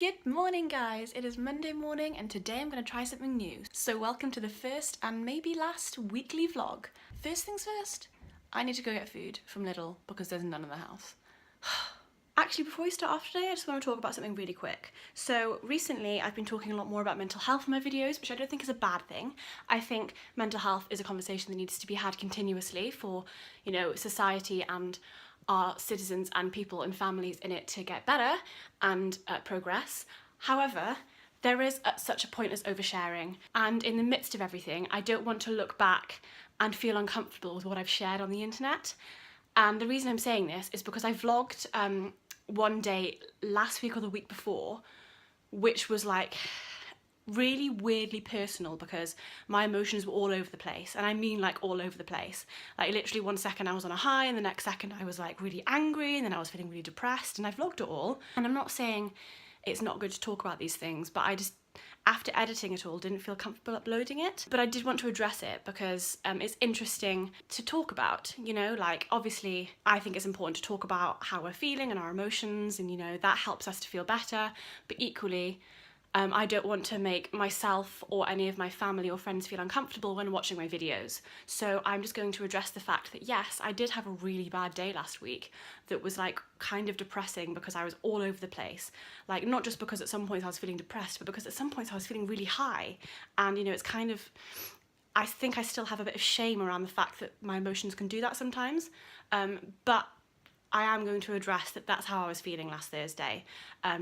Good morning guys, it is Monday morning and today I'm going to try something new. So welcome to the first and maybe last weekly vlog. First things first, I need to go get food from Lidl because there's none in the house. Actually, before we start off today, I just want to talk about something really quick. So recently I've been talking a lot more about mental health in my videos, which I don't think is a bad thing. I think mental health is a conversation that needs to be had continuously for, society and our citizens and people and families in it to get better and progress. However, there is such a point as oversharing, and in the midst of everything, I don't want to look back and feel uncomfortable with what I've shared on the internet. And the reason I'm saying this is because I vlogged one day last week or the week before, which was like really weirdly personal because my emotions were all over the place, and I mean like all over the place. Like literally one second I was on a high and the next second I was like really angry and then I was feeling really depressed, and I vlogged it all. And I'm not saying it's not good to talk about these things, but I just, after editing it all, didn't feel comfortable uploading it. But I did want to address it because it's interesting to talk about, like obviously I think it's important to talk about how we're feeling and our emotions, and that helps us to feel better, but equally I don't want to make myself or any of my family or friends feel uncomfortable when watching my videos. So I'm just going to address the fact that yes, I did have a really bad day last week that was like kind of depressing because I was all over the place. Like not just because at some points I was feeling depressed, but because at some points I was feeling really high. And it's kind of, I think I still have a bit of shame around the fact that my emotions can do that sometimes. But I am going to address that that's how I was feeling last Thursday,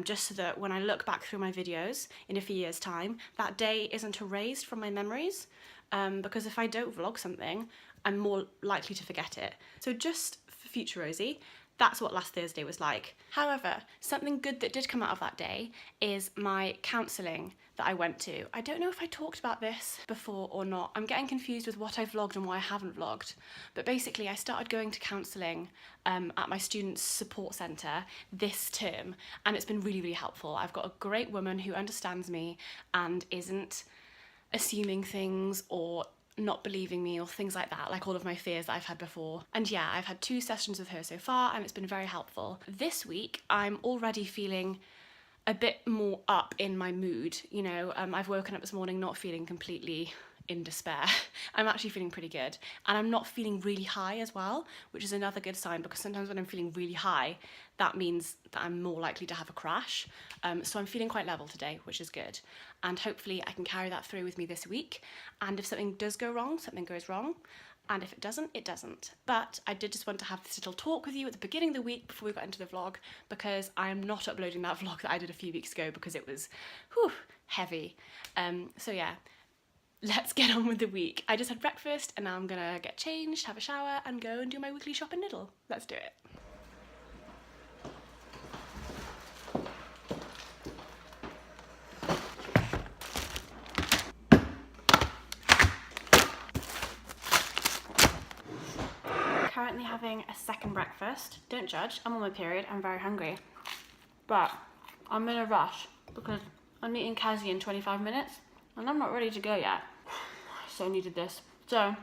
just so that when I look back through my videos in a few years' time, that day isn't erased from my memories, because if I don't vlog something, I'm more likely to forget it. So just for future Rosie, that's what last Thursday was like. However, something good that did come out of that day is my counselling that I went to. I don't know if I talked about this before or not. I'm getting confused with what I vlogged and what I haven't vlogged. But basically, I started going to counselling at my students' support centre this term, and it's been really, really helpful. I've got a great woman who understands me and isn't assuming things or not believing me or things like that, like all of my fears that I've had before. And yeah, I've had 2 sessions with her so far and it's been very helpful. This week, I'm already feeling a bit more up in my mood. I've woken up this morning not feeling completely in despair. I'm actually feeling pretty good. And I'm not feeling really high as well, which is another good sign, because sometimes when I'm feeling really high, that means that I'm more likely to have a crash. So I'm feeling quite level today, which is good. And hopefully I can carry that through with me this week. And if something does go wrong, something goes wrong. And if it doesn't, it doesn't. But I did just want to have this little talk with you at the beginning of the week before we got into the vlog, because I am not uploading that vlog that I did a few weeks ago because it was heavy. So yeah, let's get on with the week. I just had breakfast and now I'm gonna get changed, have a shower and go and do my weekly shop in Lidl. Let's do it. Currently having a second breakfast. Don't judge, I'm on my period, I'm very hungry. But I'm in a rush because I'm meeting Kazi in 25 minutes and I'm not ready to go yet. So needed this. So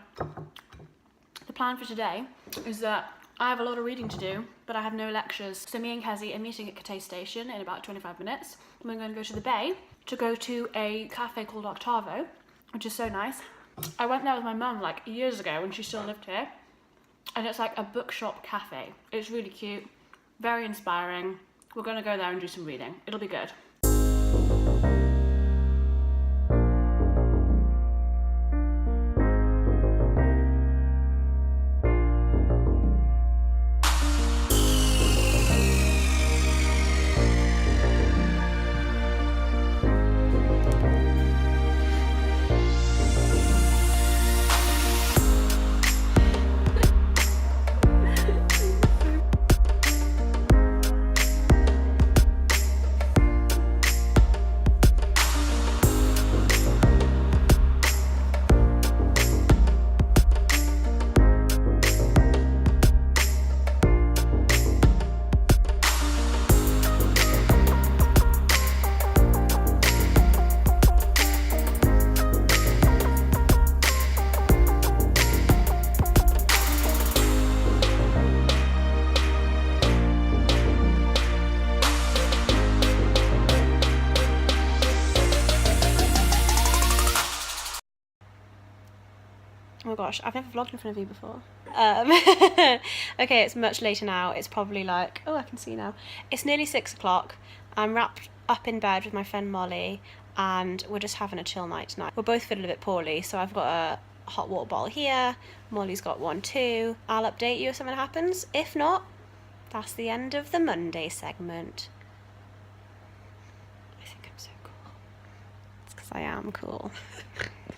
the plan for today is that I have a lot of reading to do, but I have no lectures. So me and Kazi are meeting at Cathay Station in about 25 minutes. And we're going to go to the Bay to go to a cafe called Octavo, which is so nice. I went there with my mum like years ago when she still lived here. And it's like a bookshop cafe. It's really cute, very inspiring. We're gonna go there and do some reading. It'll be good. my gosh, I've never vlogged in front of you before. Okay, it's much later now. It's probably like, oh, I can see now. It's nearly 6 o'clock. I'm wrapped up in bed with my friend Molly, and we're just having a chill night tonight. We're both feeling a bit poorly, so I've got a hot water bottle here. Molly's got one too. I'll update you if something happens. If not, that's the end of the Monday segment. I think I'm so cool. It's because I am cool.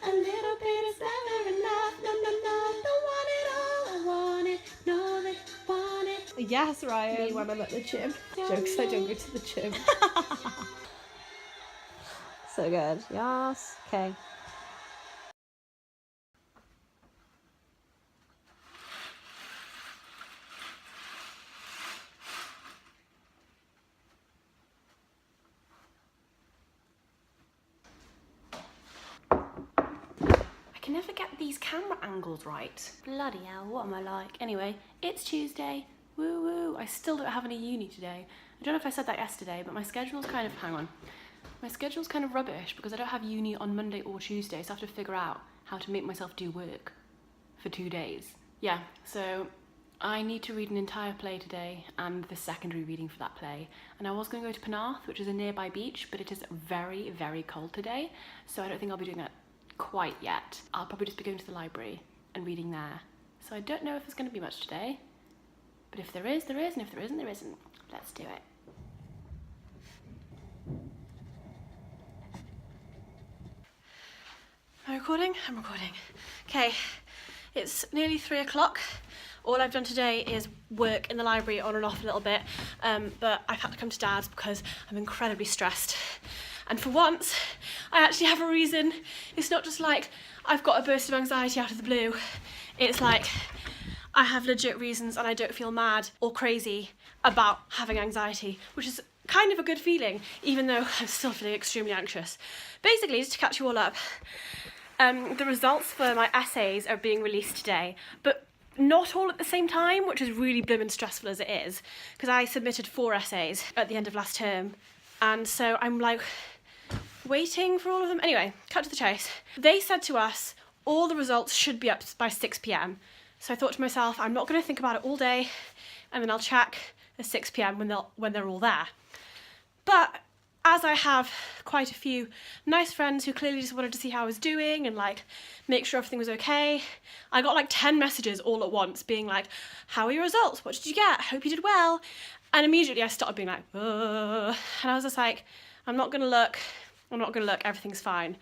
A little bit is never enough. No, no, no, don't want it all. I want it. No, they want it. Yes, Ryan. Me when I'm at the gym. Yeah. Jokes, I don't go to the gym. So good. Yes. Okay. I can never get these camera angles right. Bloody hell, what am I like? Anyway, it's Tuesday. Woo woo. I still don't have any uni today. I don't know if I said that yesterday, but my schedule's kind of, hang on. My schedule's kind of rubbish because I don't have uni on Monday or Tuesday, so I have to figure out how to make myself do work for 2 days. Yeah, so I need to read an entire play today and the secondary reading for that play. And I was going to go to Penarth, which is a nearby beach, but it is very, very cold today, so I don't think I'll be doing that quite yet. I'll probably just be going to the library and reading there. So I don't know if there's going to be much today, but if there is, there is, and if there isn't, there isn't. Let's do it. Am I recording? I'm recording. Okay, it's nearly 3 o'clock. All I've done today is work in the library on and off a little bit, but I've had to come to Dad's because I'm incredibly stressed. And for once, I actually have a reason. It's not just like I've got a burst of anxiety out of the blue. It's like I have legit reasons and I don't feel mad or crazy about having anxiety, which is kind of a good feeling, even though I'm still feeling extremely anxious. Basically, just to catch you all up, the results for my essays are being released today, but not all at the same time, which is really blooming stressful as it is, because I submitted 4 essays at the end of last term, and so I'm like waiting for all of them. Anyway, cut to the chase. They said to us all the results should be up by 6 p.m. So I thought to myself, I'm not going to think about it all day, and then I'll check at 6 p.m. when they're all there. But as I have quite a few nice friends who clearly just wanted to see how I was doing and like make sure everything was okay, I got like 10 messages all at once being like, how are your results? What did you get? Hope you did well. And immediately I started being like, ugh. And I was just like, I'm not gonna look, everything's fine.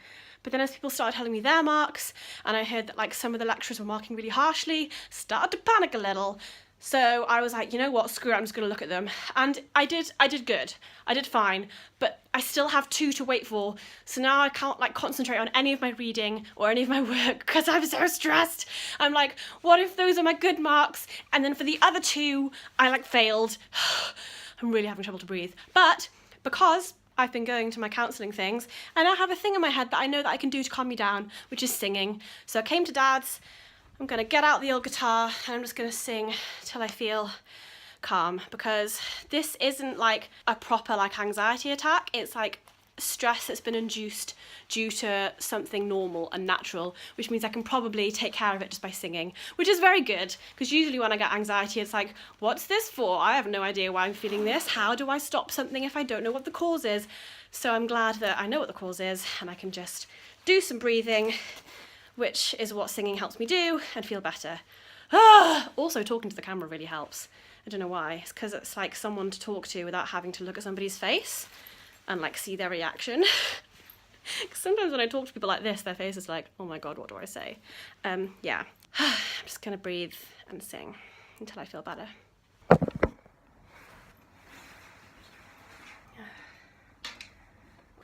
But then as people started telling me their marks, and I heard that like some of the lecturers were marking really harshly, started to panic a little. So I was like, you know what, screw it, I'm just gonna look at them. And I did good, I did fine, but I still have 2 to wait for. So now I can't like concentrate on any of my reading or any of my work because I'm so stressed. I'm like, what if those are my good marks? And then for the other 2, I like failed. I'm really having trouble to breathe. But because I've been going to my counselling things, and I have a thing in my head that I know that I can do to calm me down, which is singing. So I came to Dad's, I'm gonna get out the old guitar, and I'm just gonna sing till I feel calm, because this isn't like a proper like anxiety attack, it's like stress that's been induced due to something normal and natural, which means I can probably take care of it just by singing, which is very good, because usually when I get anxiety it's like, what's this for? I have no idea why I'm feeling this. How do I stop something if I don't know what the cause is? So I'm glad that I know what the cause is and I can just do some breathing, which is what singing helps me do, and feel better. Also, talking to the camera really helps. I don't know why. It's because it's like someone to talk to without having to look at somebody's face and like see their reaction. Because sometimes when I talk to people like this, their face is like, oh my god, what do I say? Yeah. I'm just gonna breathe and sing until I feel better.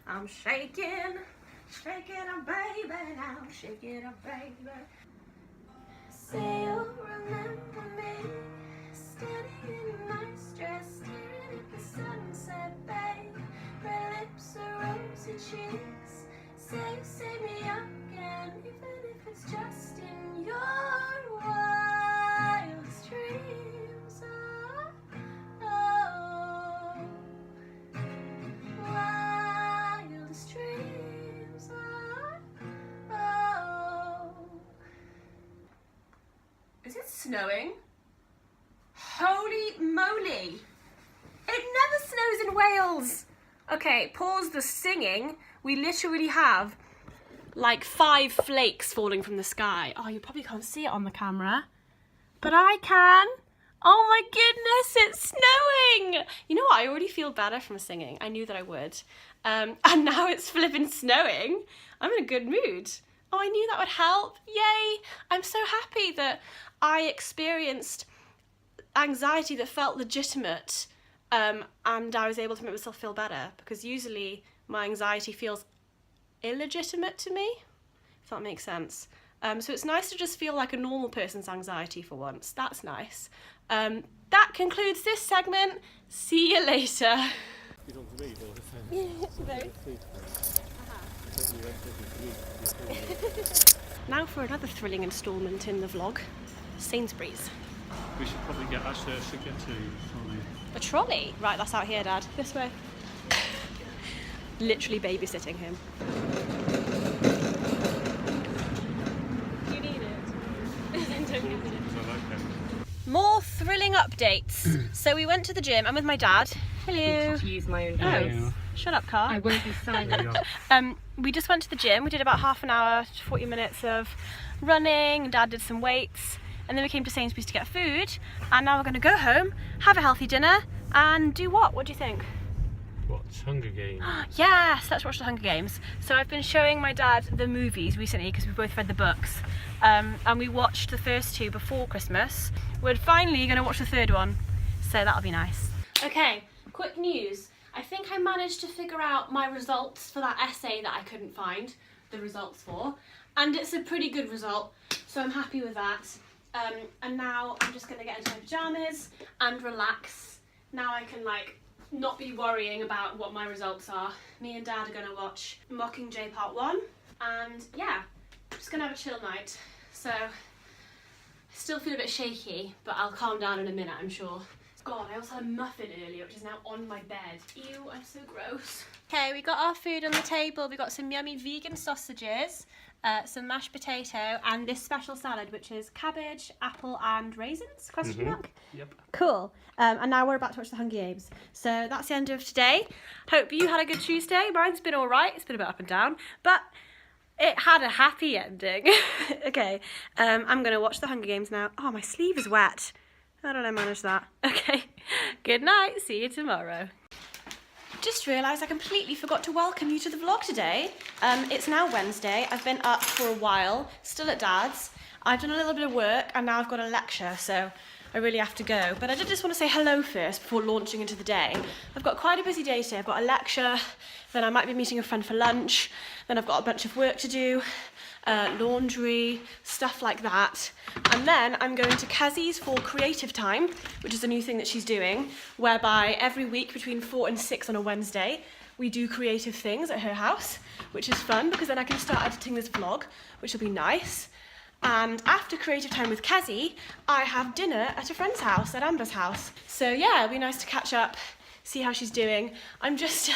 I'm shaking, shaking up, baby, now, shaking up, baby. Say you'll remember me, standing in a nice dress, staring at the sunset, babe. Red lips and rosy cheeks. Say you see me again, even if it's just in your wildest dreams. Oh, wildest dreams. Oh. snowing. Holy moly. It never snows in Wales. Okay, pause the singing. We literally have like 5 flakes falling from the sky. Oh, you probably can't see it on the camera, but I can. Oh my goodness, it's snowing. You know what? I already feel better from singing. I knew that I would. And now it's flipping snowing. I'm in a good mood. Oh, I knew that would help. Yay. I'm so happy that I experienced anxiety that felt legitimate, and I was able to make myself feel better, because usually my anxiety feels illegitimate to me, if that makes sense. So it's nice to just feel like a normal person's anxiety for once. That's nice. That concludes this segment. See you later. Now for another thrilling instalment in the vlog. Sainsbury's. We should probably get to trolley. A trolley? Right, that's out here, Dad. This way. Literally babysitting him. Do you need it? Don't need it. More thrilling updates. So we went to the gym. I'm with my dad. Hello. To use my own voice. Oh, shut up, car. I won't be silent. We just went to the gym. We did about half an hour to 40 minutes of running. Dad did some weights. And then we came to Sainsbury's to get food. And now we're going to go home, have a healthy dinner, and do what? What do you think? Watch Hunger Games. Yes, let's watch the Hunger Games. So I've been showing my dad the movies recently because we both read the books. And we watched the first 2 before Christmas. We're finally going to watch the 3rd one. So that'll be nice. Okay, quick news. I think I managed to figure out my results for that essay that I couldn't find the results for. And it's a pretty good result, so I'm happy with that. And now I'm just going to get into my pyjamas and relax. Now I can not be worrying about what my results are. Me and Dad are going to watch Mockingjay Part 1. And yeah, just going to have a chill night. So I still feel a bit shaky, but I'll calm down in a minute, I'm sure. God, I also had a muffin earlier, which is now on my bed. Ew, I'm so gross. Okay, we got our food on the table. We got some yummy vegan sausages, some mashed potato, and this special salad, which is cabbage, apple, and raisins, question mark? Yep. Cool. And now we're about to watch the Hunger Games. So that's the end of today. Hope you had a good Tuesday. Mine's been all right. It's been a bit up and down, but it had a happy ending. Okay, I'm going to watch the Hunger Games now. Oh, my sleeve is wet. How did I manage that? Okay, good night. See you tomorrow. Just realised I completely forgot to welcome you to the vlog today. It's now Wednesday. I've been up for a while, still at Dad's. I've done a little bit of work and now I've got a lecture, so I really have to go. But I did just want to say hello first before launching into the day. I've got quite a busy day today. I've got a lecture, then I might be meeting a friend for lunch, then I've got a bunch of work to do, laundry, stuff like that. And then I'm going to Kazi's for creative time, which is a new thing that she's doing, whereby every week between 4 and 6 on a Wednesday, we do creative things at her house, which is fun because then I can start editing this vlog, which will be nice. And after creative time with Kazi, I have dinner at a friend's house, at Amber's house. So yeah, it'll be nice to catch up, see how she's doing. I'm just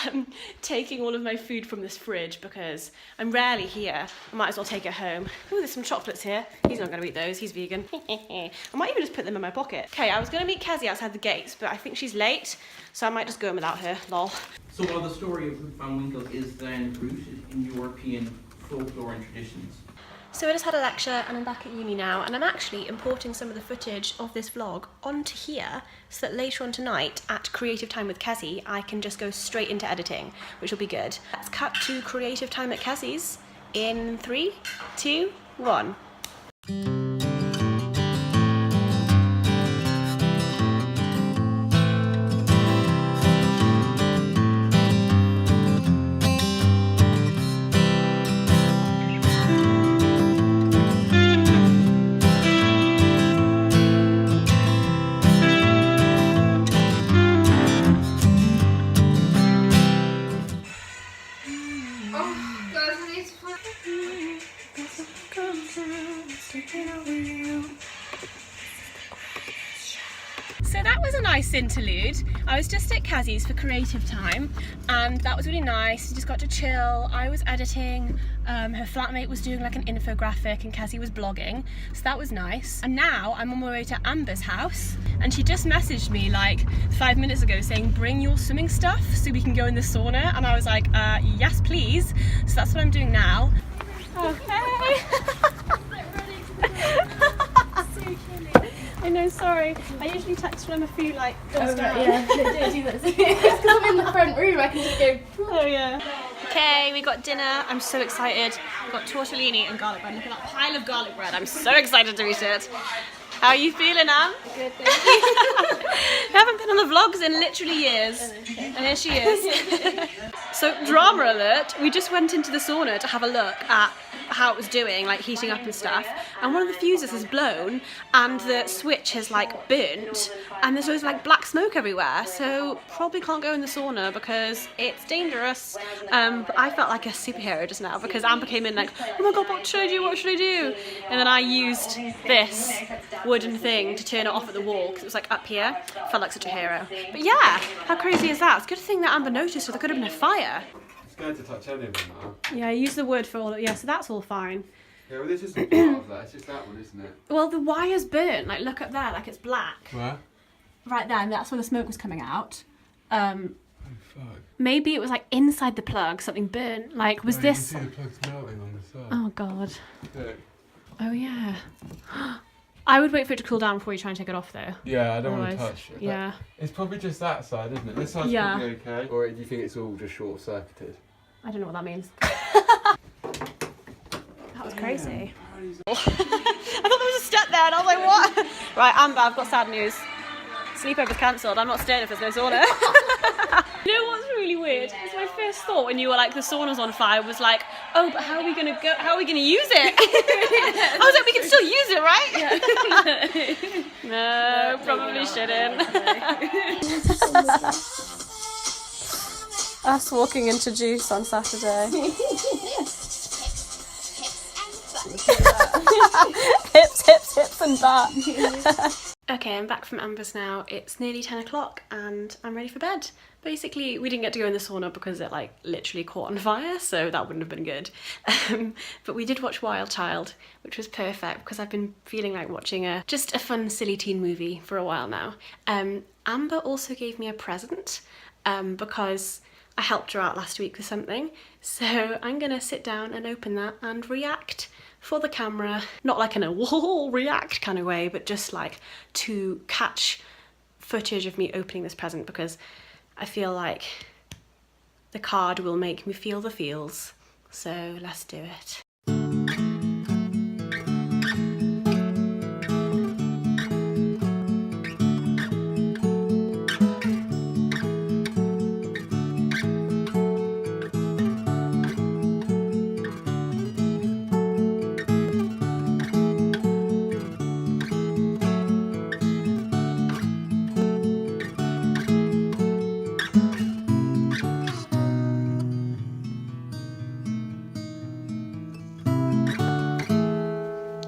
taking all of my food from this fridge because I'm rarely here. I might as well take it home. Ooh, there's some chocolates here. He's not gonna eat those, he's vegan. I might even just put them in my pocket. Okay, I was gonna meet Kazi outside the gates, but I think she's late, so I might just go in without her, lol. So while the story of Rip Van Winkle is then rooted in European folklore and traditions, so I just had a lecture and I'm back at uni now, and I'm actually importing some of the footage of this vlog onto here so that later on tonight at Creative Time with Kazi I can just go straight into editing, which will be good. Let's cut to Creative Time at Kazi's in 3, 2, 1. So that was a nice interlude. I was just at Kazi's for creative time and that was really nice. We just got to chill. I was editing, her flatmate was doing like an infographic and Kazi was blogging, so that was nice. And now I'm on my way to Amber's house and she just messaged me like 5 minutes ago saying bring your swimming stuff so we can go in the sauna, and I was like yes please. So that's what I'm doing now. Okay. I know, sorry. I usually text when I'm a few like goes down. Yeah, do this. It's because I'm in the front room, I can just go. Oh yeah. Okay, we got dinner. I'm so excited. We've got tortellini and garlic bread. Look at that pile of garlic bread. I'm so excited to eat it. How are you feeling, Anne? Good, thank you. I haven't been on the vlogs in literally years. And here she is. So, drama alert, we just went into the sauna to have a look at how it was doing, like heating up and stuff, and one of the fuses has blown and the switch has like burnt and there's always like black smoke everywhere, so probably can't go in the sauna because it's dangerous. But I felt like a superhero just now because Amber came in like, oh my god, what should I do? And then I used this wooden thing to turn it off at the wall because it was like up here. Felt like such a hero. But yeah, how crazy is that? It's a good thing that Amber noticed, or there could have been a fire. Scared to touch any of them now. Yeah, I used the wood for all of, yeah, so that's all fine. Yeah, well, this isn't part of that. It's just that one, isn't it? Well, the wire's burnt. Like, look up there, like it's black. Where? Right there, and that's where the smoke was coming out. Oh fuck. Maybe it was like inside the plug, something burnt. Like, was this? You can see the plugs melting on the side. Oh god. Look. Oh yeah. I would wait for it to cool down before you try and take it off, though. Yeah, I don't want to Otherwise, touch it. Yeah. It's probably just that side, isn't it? This side's Yeah. probably okay. Or do you think it's all just short-circuited? I don't know what that means. That was crazy. I thought there was a step there, and I was like, what? Right, Amber, I've got sad news. Sleepover's cancelled. I'm not staying if there's no sauna. You know what's really weird? It's my first thought when you were like, the sauna's on fire, was like, oh, but how are we gonna go? How are we gonna use it? I was like, we can still use it, right? No, probably shouldn't. Us walking into Juice on Saturday. Hips and that. Okay, I'm back from Amber's now. It's nearly 10 o'clock and I'm ready for bed. Basically, we didn't get to go in the sauna because it like literally caught on fire, so that wouldn't have been good. But we did watch Wild Child, which was perfect because I've been feeling like watching just a fun, silly teen movie for a while now. Amber also gave me a present because I helped her out last week with something. So I'm gonna sit down and open that and react for the camera, not like in a wall react kind of way, but just like to catch footage of me opening this present because I feel like the card will make me feel the feels. So let's do it.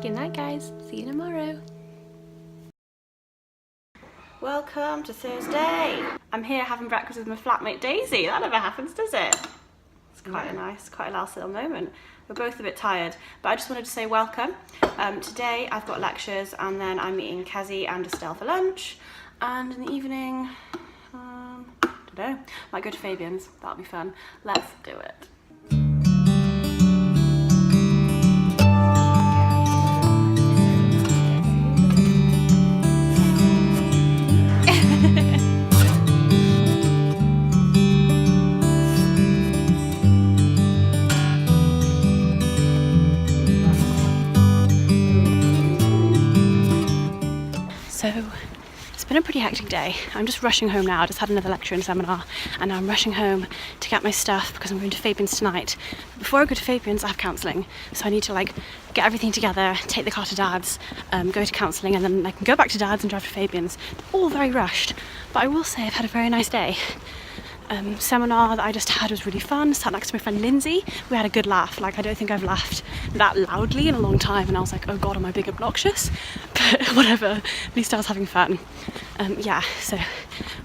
Good night, guys. See you tomorrow. Welcome to Thursday. I'm here having breakfast with my flatmate Daisy. That never happens, does it? It's quite a nice little moment. We're both a bit tired, but I just wanted to say welcome. Today I've got lectures and then I'm meeting Kazi and Estelle for lunch. And in the evening, I don't know, might go to Fabian's. That'll be fun. Let's do it. So it's been a pretty hectic day. I'm just rushing home now. I just had another lecture and seminar and now I'm rushing home to get my stuff because I'm going to Fabian's tonight. But before I go to Fabian's, I have counselling, so I need to like get everything together, take the car to Dad's, go to counselling, and then I can go back to Dad's and drive to Fabian's. All very rushed, but I will say I've had a very nice day. Seminar that I just had was really fun. Sat next to my friend Lindsay. We had a good laugh. Like, I don't think I've laughed that loudly in a long time, and I was like, oh god, am I being obnoxious? But whatever, at least I was having fun. Yeah, so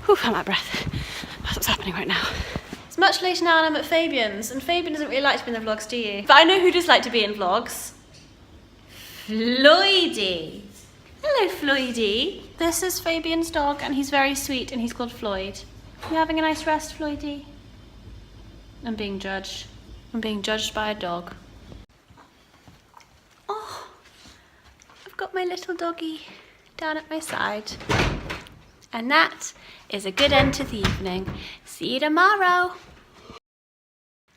Whew, I'm out of breath. That's what's happening right now. It's much later now and I'm at Fabian's, and Fabian doesn't really like to be in the vlogs, do you? But I know who does like to be in vlogs. Floydie. Hello, Floydie. This is Fabian's dog, and he's very sweet, and he's called Floyd. You having a nice rest, Floydie? I'm being judged. I'm being judged by a dog. Oh, I've got my little doggy down at my side. And that is a good end to the evening. See you tomorrow.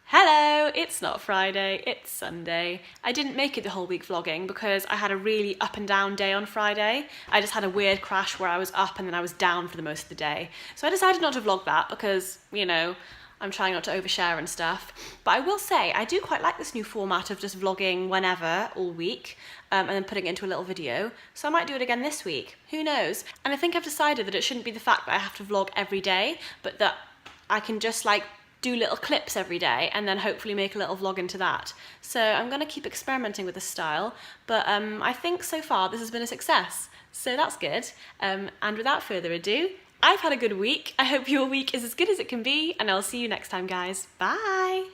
Hello, it's not Friday, it's Sunday. I didn't make it the whole week vlogging because I had a really up and down day on Friday. I just had a weird crash where I was up and then I was down for the most of the day. So I decided not to vlog that because, you know, I'm trying not to overshare and stuff. But I will say, I do quite like this new format of just vlogging whenever, all week, and then putting it into a little video. So I might do it again this week, who knows? And I think I've decided that it shouldn't be the fact that I have to vlog every day, but that I can just like do little clips every day and then hopefully make a little vlog into that. So I'm gonna keep experimenting with this style, but I think so far this has been a success. So that's good. And without further ado, I've had a good week. I hope your week is as good as it can be, and I'll see you next time, guys. Bye.